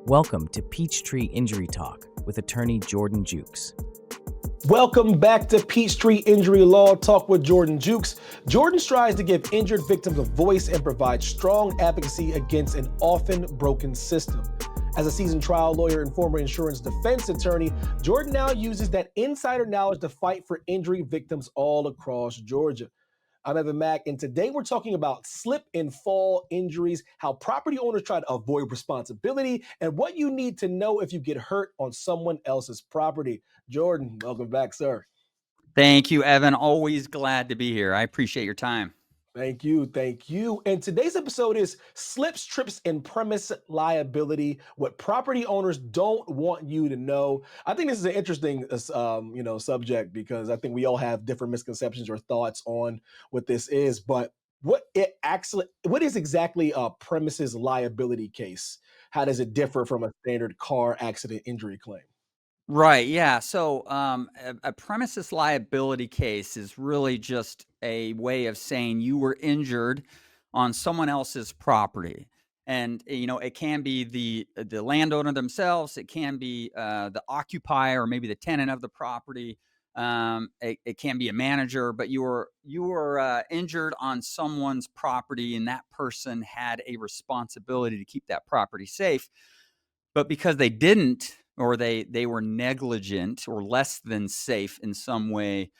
Welcome to Peachtree Injury Talk with attorney Jordan Jewkes. Welcome back to Peachtree Injury Law Talk with Jordan Jewkes. Jordan strives to give injured victims a voice and provide strong advocacy against an often broken system. As a seasoned trial lawyer and former insurance defense attorney, Jordan now uses that insider knowledge to fight for injury victims all across Georgia. I'm Evan Mack, and today we're talking about slip and fall injuries, how property owners try to avoid responsibility, and what you need to know if you get hurt on someone else's property. Jordan, welcome back, sir. Thank you, Evan. Always glad to be here. I appreciate your time. Thank you. Thank you. And today's episode is slips, trips, and premise liability, what property owners don't want you to know. I think this is an interesting, subject because I think we all have different misconceptions or thoughts on what this is. But what is exactly a premises liability case? How does it differ from a standard car accident injury claim? Right. Yeah. So a premises liability case is really just a way of saying you were injured on someone else's property. And, it can be the landowner themselves. It can be the occupier or maybe the tenant of the property. It can be a manager, but you were injured on someone's property, and that person had a responsibility to keep that property safe. But because they didn't, or they were negligent or less than safe in some way,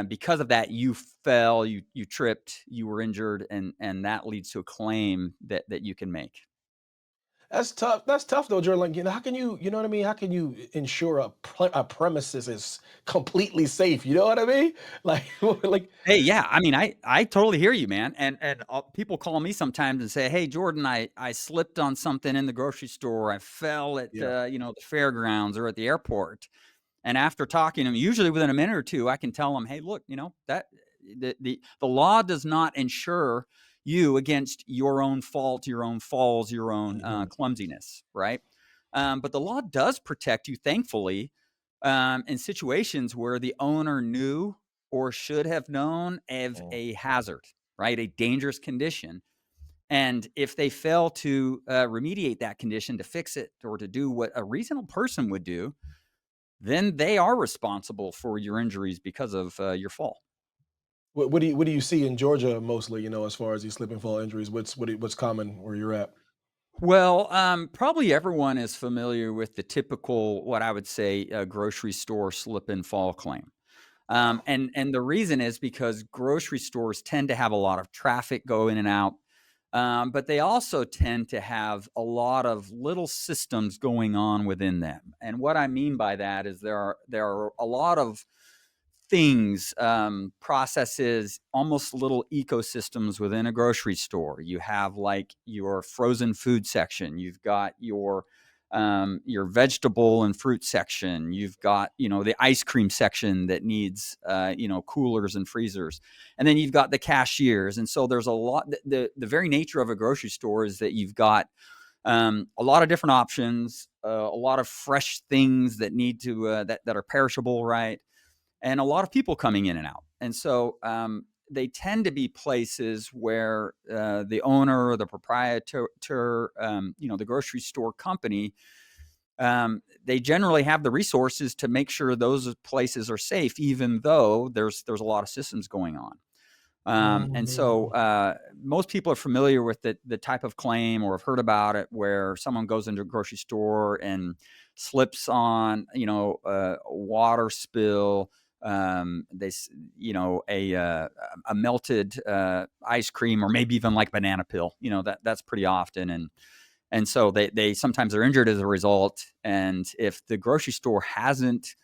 because of that, you fell, you tripped, you were injured, and that leads to a claim that you can make. That's tough. That's tough though, Jordan. Like, how can you know what I mean? How can you ensure a premises is completely safe? You know what I mean? Like, like, Hey, yeah, I mean, I totally hear you, man. And people call me sometimes and say, "Hey, Jordan, I slipped on something in the grocery store. I fell at yeah. the fairgrounds or at the airport." And after talking to them, usually within a minute or two, I can tell them, "Hey, look, that the law does not insure you against your own fault, your own falls, your own clumsiness, right? But the law does protect you, thankfully, in situations where the owner knew or should have known of a hazard, right? A dangerous condition. And if they fail to remediate that condition, to fix it, or to do what a reasonable person would do, then they are responsible for your injuries because of your fall. What do you see in Georgia mostly? As far as these slip and fall injuries, what's common where you're at? Well, probably everyone is familiar with the typical, what I would say, grocery store slip and fall claim. And the reason is because grocery stores tend to have a lot of traffic go in and out, but they also tend to have a lot of little systems going on within them. And what I mean by that is there are a lot of things, processes, almost little ecosystems within a grocery store. You have like your frozen food section. You've got your vegetable and fruit section. You've got, the ice cream section that needs, coolers and freezers. And then you've got the cashiers. And so there's a lot, the very nature of a grocery store is that you've got a lot of different options, a lot of fresh things that need to, that are perishable, right? And a lot of people coming in and out. And so they tend to be places where the owner or the proprietor, the grocery store company, they generally have the resources to make sure those places are safe, even though there's a lot of systems going on. And so most people are familiar with the type of claim or have heard about it where someone goes into a grocery store and slips on, a water spill, a melted ice cream, or maybe even like banana peel. That's pretty often. And so they sometimes are injured as a result. And if the grocery store hasn't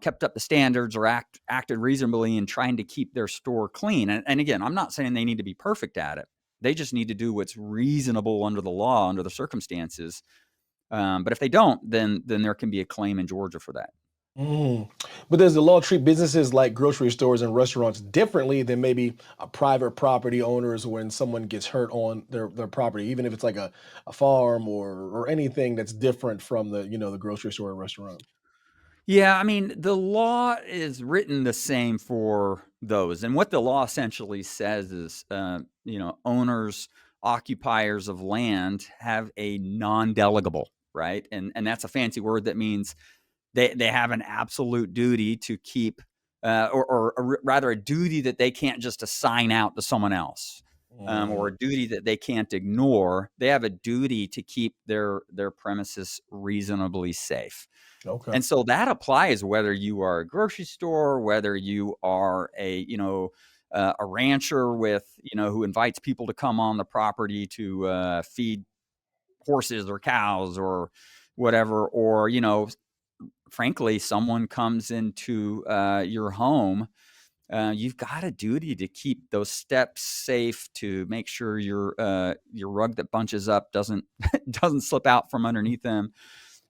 kept up the standards or acted reasonably in trying to keep their store clean. And again, I'm not saying they need to be perfect at it. They just need to do what's reasonable under the law, under the circumstances. But if they don't, then there can be a claim in Georgia for that. But does the law treat businesses like grocery stores and restaurants differently than maybe a private property owners when someone gets hurt on their property, even if it's like a farm or anything that's different from the grocery store or restaurant? Yeah, I mean, the law is written the same for those. And what the law essentially says is, owners, occupiers of land have a non-delegable, right? And that's a fancy word that means they have an absolute duty to keep, or rather a duty that they can't just assign out to someone else, or a duty that they can't ignore. They have a duty to keep their premises reasonably safe. Okay. And so that applies whether you are a grocery store, whether you are a rancher with, who invites people to come on the property to feed horses or cows or whatever, or, frankly, someone comes into your home. You've got a duty to keep those steps safe, to make sure your rug that bunches up doesn't slip out from underneath them,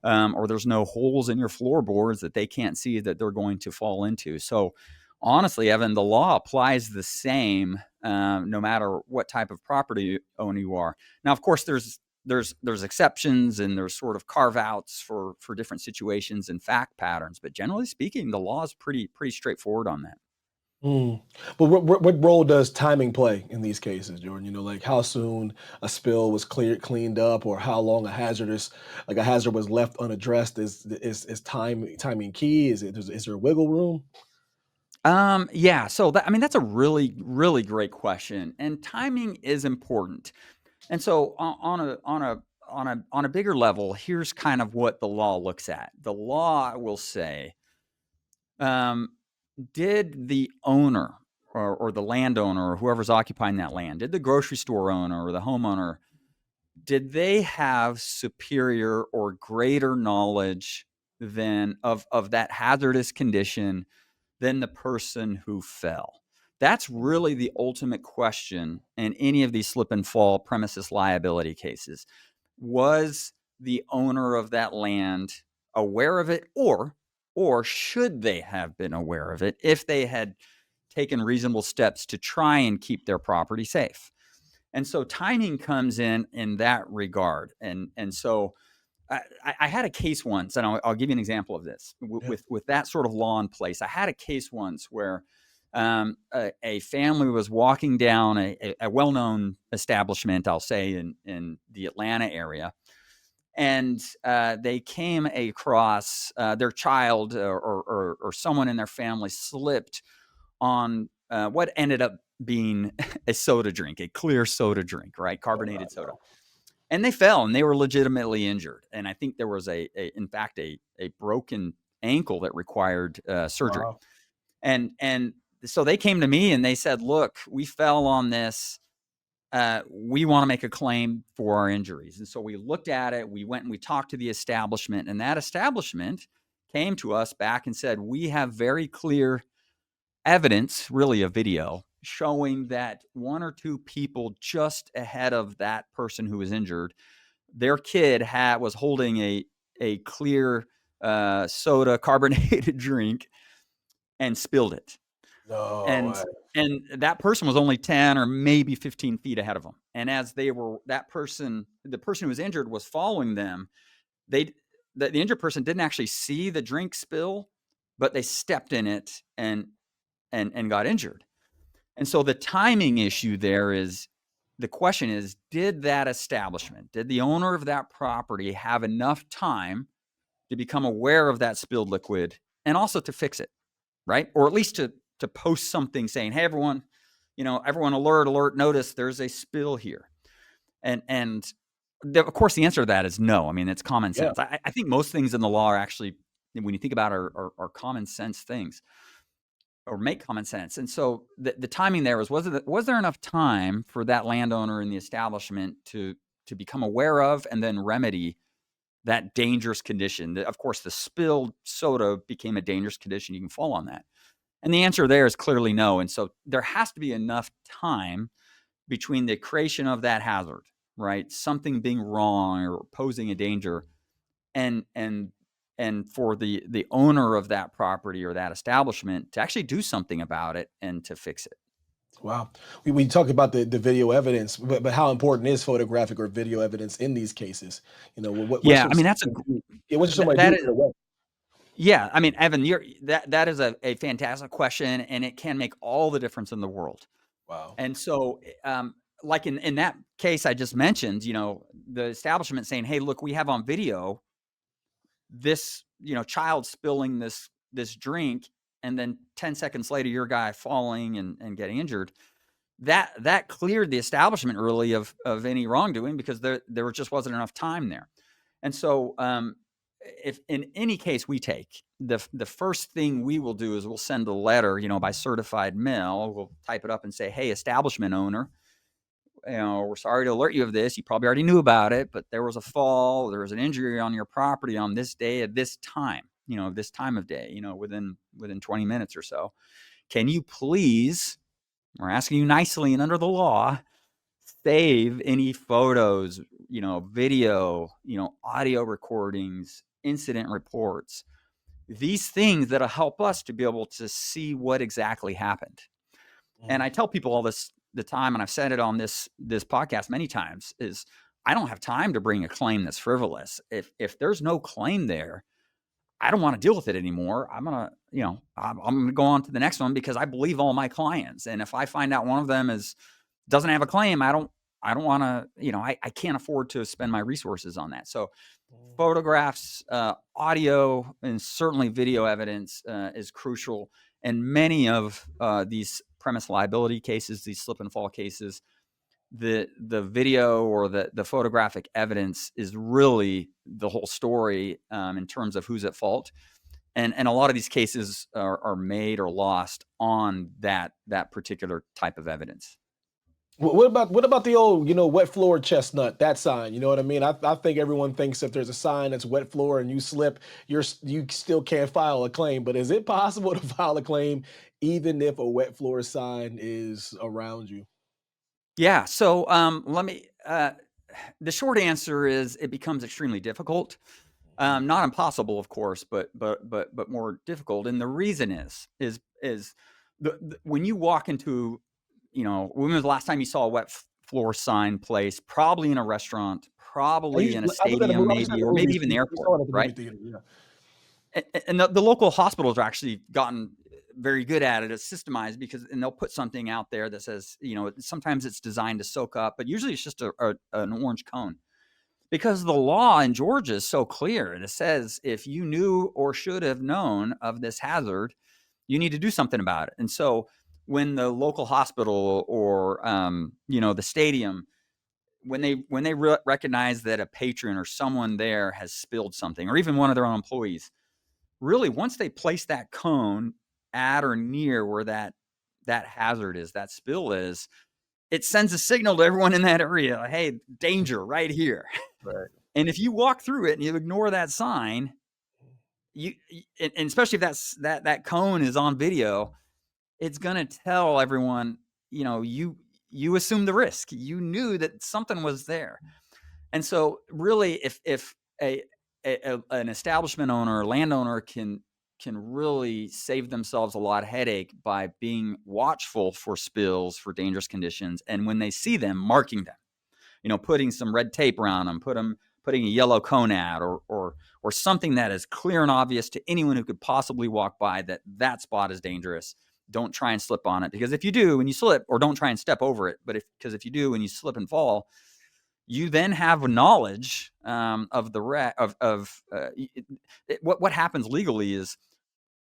or there's no holes in your floorboards that they can't see that they're going to fall into. So honestly, Evan, the law applies the same no matter what type of property owner you are. Now, of course, there's exceptions and there's sort of carve outs for different situations and fact patterns, but generally speaking, the law is pretty straightforward on that. But what role does timing play in these cases, Jordan? Like how soon a spill was cleaned up, or how long a hazard was left unaddressed? Is timing key? Is there wiggle room? Yeah. So that's a really, really great question, and timing is important. And so on a bigger level, here's kind of what the law looks at. The law will say, did the owner or the landowner or whoever's occupying that land, did the grocery store owner or the homeowner, did they have superior or greater knowledge than of that hazardous condition than the person who fell? That's really the ultimate question in any of these slip and fall premises liability cases. Was the owner of that land aware of it, or should they have been aware of it if they had taken reasonable steps to try and keep their property safe? And so timing comes in that regard. And so I had a case once, and I'll give you an example of this with that sort of law in place. I had a case once where a family was walking down a well-known establishment, I'll say, in the Atlanta area, and they came across their child or someone in their family slipped on what ended up being a soda drink, a clear soda drink, right? Carbonated soda. And they fell and they were legitimately injured. And I think there was in fact, a broken ankle that required surgery. Wow. And so they came to me and they said, look, we fell on this. We want to make a claim for our injuries. And so we looked at it. We went and we talked to the establishment, and that establishment came to us back and said, we have very clear evidence, really a video, showing that one or two people just ahead of that person who was injured, their kid was holding a clear soda carbonated drink and spilled it. No And way. and that person was only 10 or maybe 15 feet ahead of them. And as the person who was injured was following them, the injured person didn't actually see the drink spill, but they stepped in it and got injured. And so the timing issue there is, the question is, did that establishment, did the owner of that property have enough time to become aware of that spilled liquid and also to fix it, right? Or at least to post something saying, hey, everyone, everyone alert, notice there's a spill here. And of course, the answer to that is no. I mean, it's common sense. Yeah. I think most things in the law are actually, when you think about it, are common sense things, or make common sense. And so the timing there was there enough time for that landowner in the establishment to become aware of and then remedy that dangerous condition? Of course, the spilled soda became a dangerous condition. You can fall on that. And the answer there is clearly no. And so there has to be enough time between the creation of that hazard, right? Something being wrong or posing a danger, and for the owner of that property or that establishment to actually do something about it and to fix it. Wow. We talked about the video evidence, but how important is photographic or video evidence in these cases? What Yeah, should I mean, that's what should somebody that do is, right away? yeah. I mean, Evan, that is a fantastic question, and it can make all the difference in the world. Wow. And so, like in that case I just mentioned, the establishment saying, hey, look, we have on video this, child spilling this drink, and then 10 seconds later, your guy falling and getting injured. That cleared the establishment really of any wrongdoing, because there just wasn't enough time there. And so if in any case we take, the first thing we will do is we'll send a letter, by certified mail. We'll type it up and say, hey, establishment owner, we're sorry to alert you of this. You probably already knew about it, but there was a fall, there was an injury on your property on this day at this time, this time of day, within 20 minutes or so. Can you please, we're asking you nicely and under the law, save any photos, video, audio recordings, incident reports, these things that'll help us to be able to see what exactly happened. And I tell people all this the time, and I've said it on this podcast many times, is I don't have time to bring a claim that's frivolous. If there's no claim there, I don't want to deal with it anymore. I'm gonna go on to the next one, because I believe all my clients. And if I find out one of them doesn't have a claim, I don't want to, I can't afford to spend my resources on that. So photographs, audio, and certainly video evidence is crucial. And many of these premise liability cases, these slip and fall cases, the video or the photographic evidence is really the whole story in terms of who's at fault. And a lot of these cases are made or lost on that particular type of evidence. What about the old, wet floor chestnut, that sign? You know what I mean? I think everyone thinks if there's a sign that's wet floor and you slip, you still can't file a claim. But is it possible to file a claim even if a wet floor sign is around you? Yeah. So the short answer is it becomes extremely difficult. Not impossible, of course, but more difficult. And the reason is when you walk into, when was the last time you saw a wet floor sign placed? Probably in a restaurant, probably in a stadium, maybe, or maybe even the airport, right? And the local hospitals are actually gotten very good at it. It's systemized and they'll put something out there that says, sometimes it's designed to soak up, but usually it's just an orange cone. Because the law in Georgia is so clear. It says if you knew or should have known of this hazard, you need to do something about it. And so when the local hospital or the stadium, when they recognize that a patron or someone there has spilled something, or even one of their own employees, really once they place that cone at or near where that hazard is, that spill is, it sends a signal to everyone in that area, hey, danger right here. Right. And if you walk through it and you ignore that sign, and especially if that cone is on video, it's going to tell everyone, you assume the risk. You knew that something was there. And so really, if an establishment owner or landowner can really save themselves a lot of headache by being watchful for spills, for dangerous conditions, and when they see them, marking them, putting some red tape around them, putting a yellow cone out, or something that is clear and obvious to anyone who could possibly walk by that spot is dangerous. Don't try and slip on it, because if you do, when you slip, or don't try and step over it, but because if you do, when you slip and fall, you then have knowledge of the what happens legally is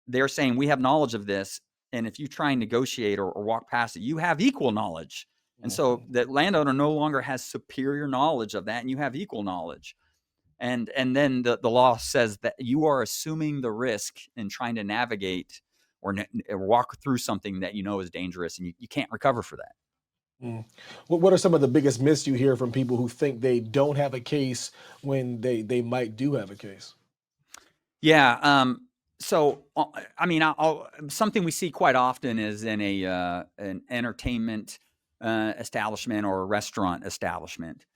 they're saying we have knowledge of this, and if you try and negotiate or walk past it, you have equal knowledge. And so that landowner no longer has superior knowledge of that, and you have equal knowledge. And then the law says that you are assuming the risk in trying to navigate or walk through something that is dangerous, and you can't recover for that. What are some of the biggest myths you hear from people who think they don't have a case when they might do have a case? Yeah. So, something we see quite often is in an entertainment establishment or a restaurant establishment.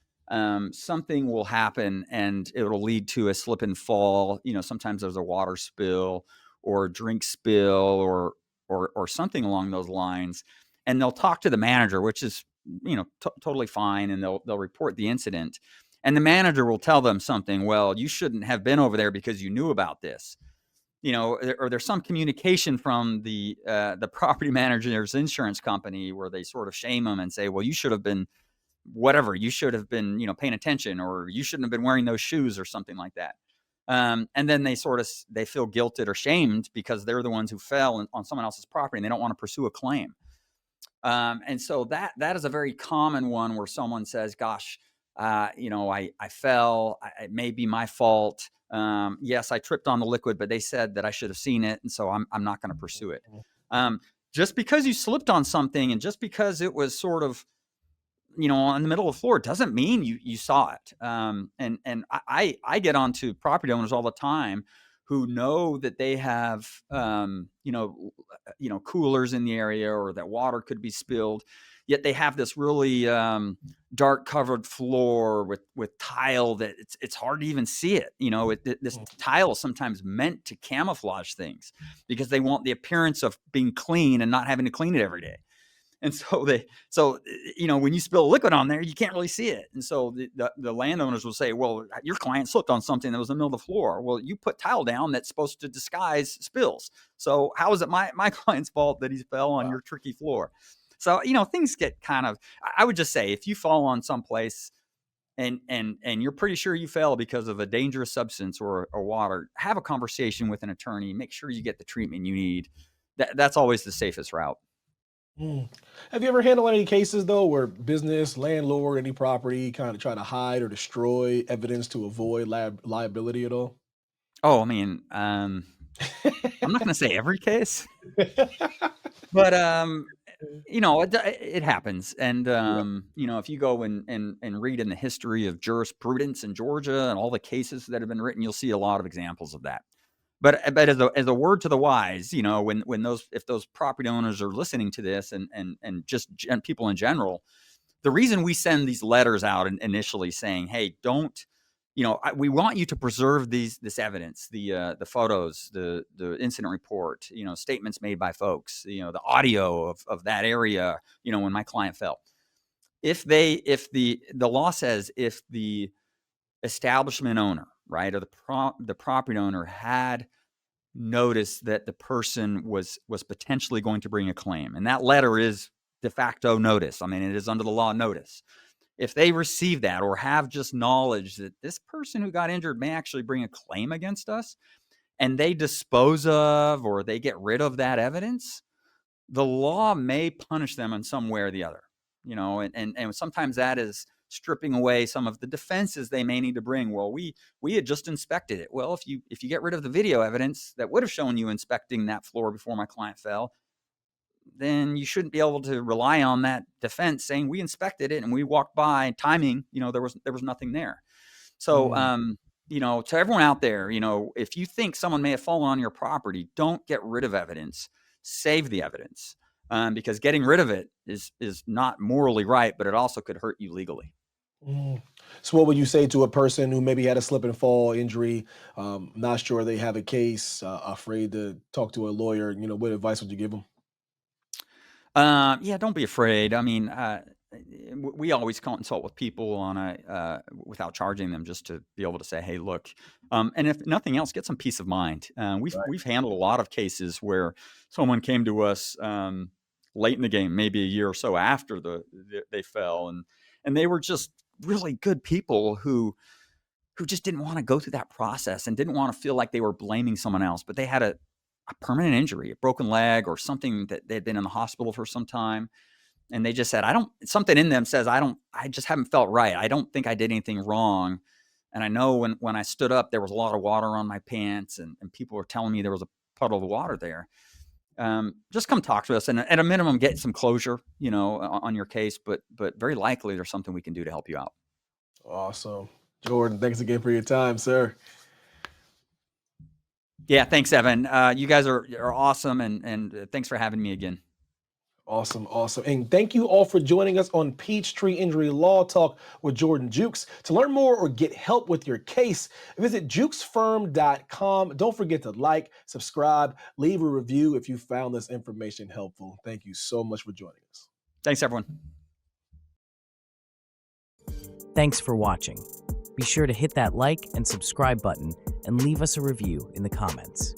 Something will happen and it'll lead to a slip and fall. Sometimes there's a water spill or a drink spill or something along those lines. And they'll talk to the manager, which is, totally fine. And they'll report the incident. And the manager will tell them something. Well, you shouldn't have been over there because you knew about this. Or there's some communication from the property manager's insurance company where they sort of shame them and say, well, you should have been whatever, you should have been, paying attention, or you shouldn't have been wearing those shoes or something like that. And then they feel guilted or shamed because they're the ones who fell on someone else's property and they don't want to pursue a claim. And so that is a very common one where someone says, gosh, I fell, it may be my fault. Yes, I tripped on the liquid, but they said that I should have seen it. And so I'm not going to pursue it. Just because you slipped on something and just because it was sort of, in the middle of the floor, doesn't mean you saw it. And I get onto property owners all the time who know that they have, coolers in the area, or that water could be spilled, yet they have this really dark covered floor with tile that it's hard to even see it. This tile is sometimes meant to camouflage things because they want the appearance of being clean and not having to clean it every day. And so when you spill liquid on there, you can't really see it. And so the landowners will say, well, your client slipped on something that was in the middle of the floor. Well, you put tile down that's supposed to disguise spills. So how is it my client's fault that he fell on your tricky floor? So, things get kind of, I would just say, if you fall on someplace and you're pretty sure you fell because of a dangerous substance or water, have a conversation with an attorney, make sure you get the treatment you need. That's always the safest route. Have you ever handled any cases though where business, landlord, any property kind of try to hide or destroy evidence to avoid liability at all? Oh, I mean, I'm not going to say every case, but it happens. And if you go and read in the history of jurisprudence in Georgia and all the cases that have been written, you'll see a lot of examples of that. But as a word to the wise, if those property owners are listening to this and just people in general, the reason we send these letters out initially saying, hey, don't, we want you to preserve this evidence, the photos, the incident report, statements made by folks, the audio of that area, when my client fell. If the law says if the establishment owner, right, or the property owner had noticed that the person was potentially going to bring a claim, and that letter is de facto notice. I mean, it is under the law notice. If they receive that or have just knowledge that this person who got injured may actually bring a claim against us, and they dispose of or they get rid of that evidence, the law may punish them in some way or the other. And sometimes that is stripping away some of the defenses they may need to bring. Well, we had just inspected it. Well, if you get rid of the video evidence that would have shown you inspecting that floor before my client fell, then you shouldn't be able to rely on that defense saying we inspected it and we walked by timing, there was nothing there. So, to everyone out there, if you think someone may have fallen on your property, don't get rid of evidence, save the evidence. Because getting rid of it is not morally right, but it also could hurt you legally. So what would you say to a person who maybe had a slip and fall injury, not sure they have a case, afraid to talk to a lawyer? What advice would you give them? Yeah, don't be afraid. I mean, we always consult with people on without charging them, just to be able to say, hey, look, and if nothing else, get some peace of mind. We've handled a lot of cases where someone came to us late in the game, maybe a year or so after they fell, and they were just really good people who just didn't want to go through that process and didn't want to feel like they were blaming someone else, but they had a permanent injury, a broken leg or something that they'd been in the hospital for some time. And they just said, something in them says, I just haven't felt right. I don't think I did anything wrong. And I know when I stood up, there was a lot of water on my pants and people were telling me there was a puddle of water there. Just come talk to us and at a minimum, get some closure, on your case, but very likely there's something we can do to help you out. Awesome. Jordan, thanks again for your time, sir. Yeah. Thanks, Evan. You guys are awesome. And thanks for having me again. Awesome. And thank you all for joining us on Peachtree Injury Law Talk with Jordan Jewkes. To learn more or get help with your case, visit jukesfirm.com. Don't forget to like, subscribe, leave a review if you found this information helpful. Thank you so much for joining us. Thanks, everyone. Thanks for watching. Be sure to hit that like and subscribe button and leave us a review in the comments.